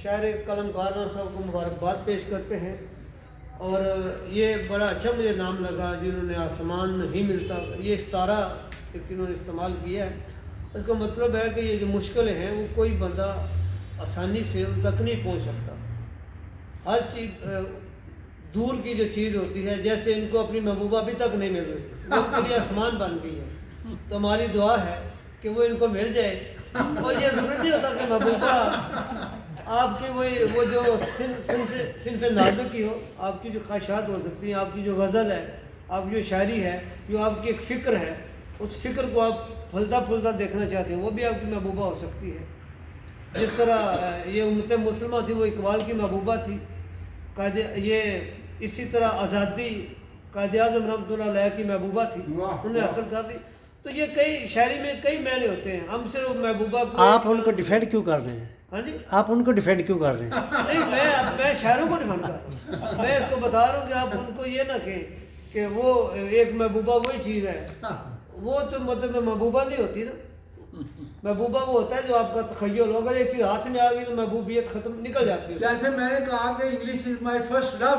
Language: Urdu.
شاعر قلم کاران صاحب کو مبارکباد پیش کرتے ہیں، اور یہ بڑا اچھا مجھے نام لگا جنہوں نے آسمان نہیں ملتا، یہ ستارہ ایک انہوں نے استعمال کیا ہے۔ اس کا مطلب ہے کہ یہ جو مشکلیں ہیں وہ کوئی بندہ آسانی سے ان تک نہیں پہنچ سکتا۔ ہر چیز دور کی جو چیز ہوتی ہے، جیسے ان کو اپنی محبوبہ ابھی تک نہیں مل رہی، ان کے لیے آسمان بن گئی ہے، تو ہماری دعا ہے کہ وہ ان کو مل جائے۔ اور یہ ضروری نہیں ہوتا کہ محبوبہ آپ کی وہ جو صنف نازک کی ہو، آپ کی جو خواہشات ہو سکتی ہیں، آپ کی جو غزل ہے، آپ کی جو شاعری ہے، جو آپ کی ایک فکر ہے، اس فکر کو آپ پھلتا پھولتا دیکھنا چاہتے ہیں، وہ بھی آپ کی محبوبہ ہو سکتی ہے۔ جس طرح یہ امت مسلمہ تھی، وہ اقبال کی محبوبہ تھی، یہ اسی طرح آزادی قائد اعظم رحمۃ اللہ علیہ کی محبوبہ تھی، انہوں نے حاصل کر لی۔ تو یہ کئی شاعری میں کئی معنی ہوتے ہیں، ہم صرف محبوبہ کو آپ ان کو ڈیفینڈ کیوں کر رہے ہیں؟ ہاں جی آپ ان کو ڈیفینڈ کیوں کر رہے ہیں؟ نہیں، میں شاعروں کو ڈیفینڈ کر رہا ہوں، میں اس کو بتا رہا ہوں کہ آپ ان کو یہ نہ کہیں کہ وہ ایک محبوبہ وہی چیز ہے، وہ تو مطلب محبوبہ نہیں ہوتی نا۔ محبوبہ وہ ہوتا ہے جو آپ کا تخیل ہو، اگر ایک چیز ہاتھ میں آ گئی تو محبوبیت ختم نکل جاتی ہے۔ جیسے میں نے کہا کہ English is my first love,